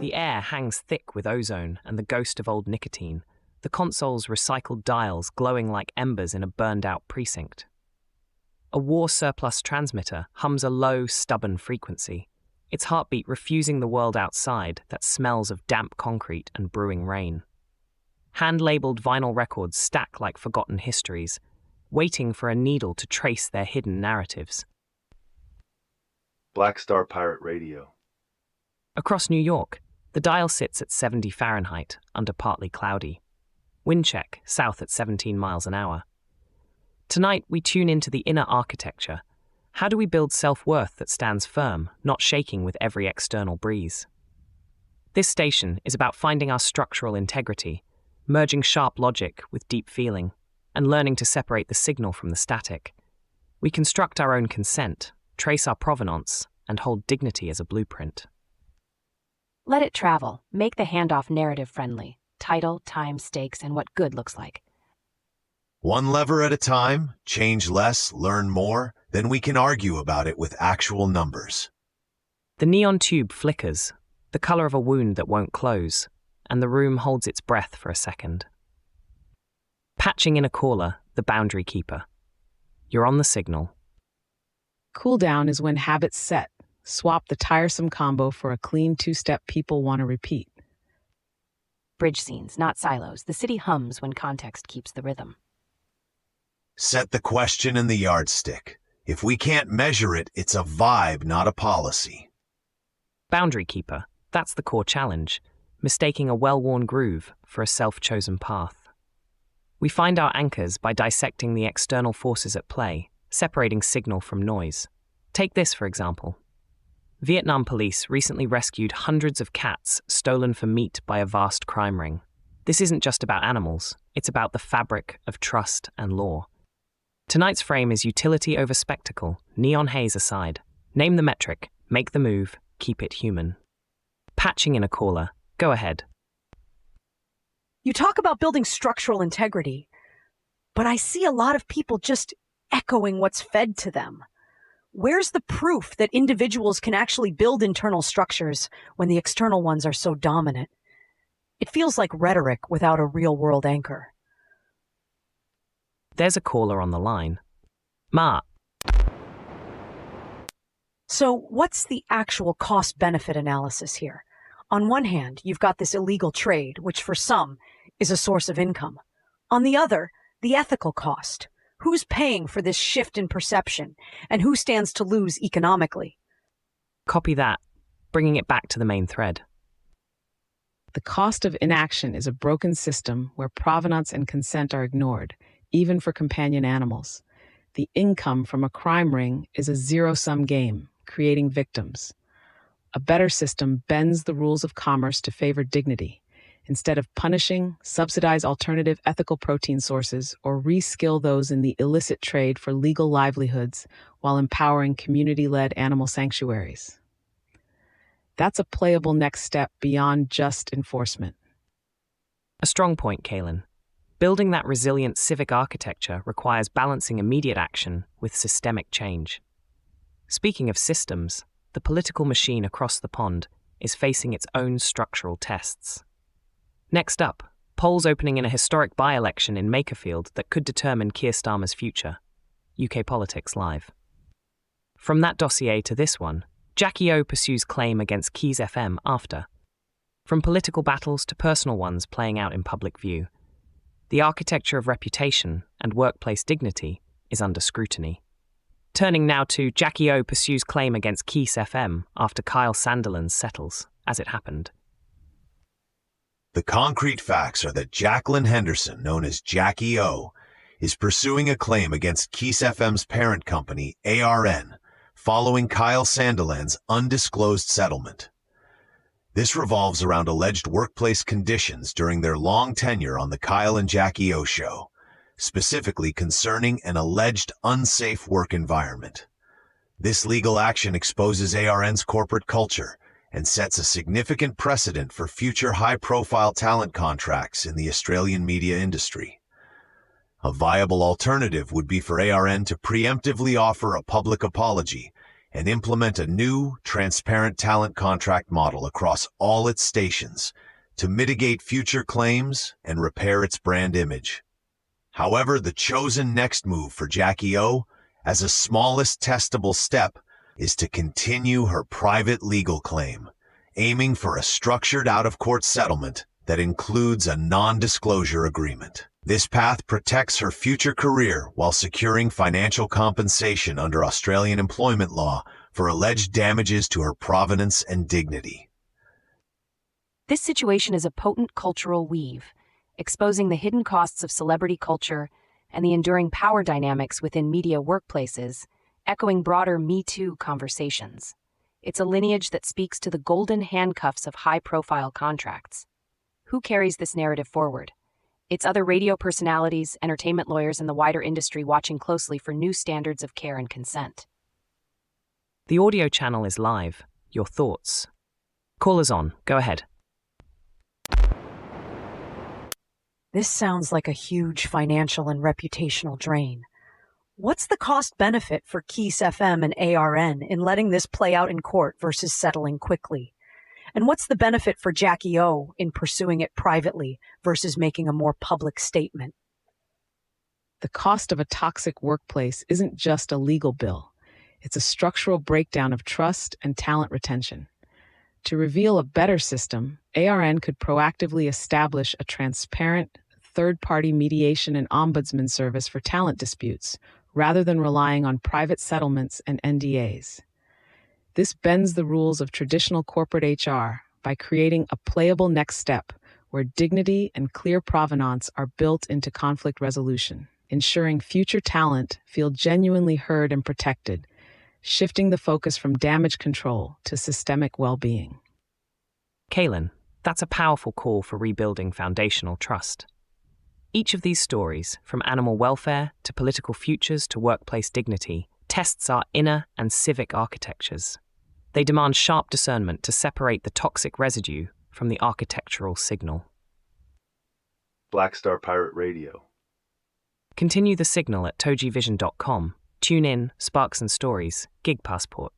The air hangs thick with ozone and the ghost of old nicotine, the console's recycled dials glowing like embers in a burned-out precinct. A war-surplus transmitter hums a low, stubborn frequency, its heartbeat refusing the world outside that smells of damp concrete and brewing rain. Hand-labeled vinyl records stack like forgotten histories, waiting for a needle to trace their hidden narratives. Black Star Pirate Radio. Across New York, the dial sits at 70 Fahrenheit, under partly cloudy. Wind check, south at 17 miles an hour. Tonight, we tune into the inner architecture. How do we build self-worth that stands firm, not shaking with every external breeze? This station is about finding our structural integrity, merging sharp logic with deep feeling, and learning to separate the signal from the static. We construct our own consent, trace our provenance, and hold dignity as a blueprint. Let it travel. Make the handoff narrative-friendly. Title, time, stakes, and what good looks like. One lever at a time, change less, learn more, then we can argue about it with actual numbers. The neon tube flickers, the color of a wound that won't close, and the room holds its breath for a second. Patching in a caller, the boundary keeper. You're on the signal. Cool down is when habits set. Swap the tiresome combo for a clean two-step people want to repeat. Bridge scenes, not silos. The city hums when context keeps the rhythm. Set the question and the yardstick. If we can't measure it, it's a vibe, not a policy. Boundary keeper, that's the core challenge, mistaking a well-worn groove for a self-chosen path. We find our anchors by dissecting the external forces at play, separating signal from noise. Take this, for example. Vietnam police recently rescued hundreds of cats stolen for meat by a vast crime ring. This isn't just about animals, it's about the fabric of trust and law. Tonight's frame is utility over spectacle, neon haze aside. Name the metric, make the move, keep it human. Patching in a caller, go ahead. You talk about building structural integrity, but I see a lot of people just echoing what's fed to them. Where's the proof that individuals can actually build internal structures when the external ones are so dominant? It feels like rhetoric without a real-world anchor. There's a caller on the line. Ma. So what's the actual cost-benefit analysis here? On one hand, you've got this illegal trade, which for some is a source of income. On the other, the ethical cost. Who's paying for this shift in perception, and who stands to lose economically? Copy that, bringing it back to the main thread. The cost of inaction is a broken system where provenance and consent are ignored, even for companion animals. The income from a crime ring is a zero-sum game, creating victims. A better system bends the rules of commerce to favor dignity. Instead of punishing, subsidize alternative ethical protein sources or reskill those in the illicit trade for legal livelihoods while empowering community-led animal sanctuaries. That's a playable next step beyond just enforcement. A strong point, Kaylin. Building that resilient civic architecture requires balancing immediate action with systemic change. Speaking of systems, the political machine across the pond is facing its own structural tests. Next up, polls opening in a historic by-election in Makerfield that could determine Keir Starmer's future. UK Politics Live. From that dossier to this one, Jackie O pursues claim against Keys FM after. From political battles to personal ones playing out in public view, the architecture of reputation and workplace dignity is under scrutiny. Turning now to Jackie O pursues claim against Keys FM after Kyle Sandilands settles, as it happened. The concrete facts are that Jacqueline Henderson, known as Jackie O, is pursuing a claim against Keys FM's parent company, ARN, following Kyle Sandilands' undisclosed settlement. This revolves around alleged workplace conditions during their long tenure on the Kyle and Jackie O show, specifically concerning an alleged unsafe work environment. This legal action exposes ARN's corporate culture and sets a significant precedent for future high-profile talent contracts in the Australian media industry. A viable alternative would be for ARN to preemptively offer a public apology and implement a new, transparent talent contract model across all its stations to mitigate future claims and repair its brand image. However, the chosen next move for Jackie O, as a smallest testable step, is to continue her private legal claim, aiming for a structured out-of-court settlement that includes a non-disclosure agreement. This path protects her future career while securing financial compensation under Australian employment law for alleged damages to her provenance and dignity. This situation is a potent cultural weave, exposing the hidden costs of celebrity culture and the enduring power dynamics within media workplaces, echoing broader Me Too conversations. It's a lineage that speaks to the golden handcuffs of high-profile contracts. Who carries this narrative forward? It's other radio personalities, entertainment lawyers, and the wider industry watching closely for new standards of care and consent. The audio channel is live. Your thoughts? Callers on. Go ahead. This sounds like a huge financial and reputational drain. What's the cost-benefit for Kiss FM and ARN in letting this play out in court versus settling quickly? And what's the benefit for Jackie O in pursuing it privately versus making a more public statement? The cost of a toxic workplace isn't just a legal bill. It's a structural breakdown of trust and talent retention. To reveal a better system, ARN could proactively establish a transparent, third-party mediation and ombudsman service for talent disputes, rather than relying on private settlements and NDAs. This bends the rules of traditional corporate HR by creating a playable next step where dignity and clear provenance are built into conflict resolution, ensuring future talent feel genuinely heard and protected, shifting the focus from damage control to systemic well-being. Kaylin, that's a powerful call for rebuilding foundational trust. Each of these stories, from animal welfare to political futures to workplace dignity, tests our inner and civic architectures. They demand sharp discernment to separate the toxic residue from the architectural signal. Black Star Pirate Radio. Continue the signal at TogeeVision.com. Tune in, Sparks and Stories, Gig Passport.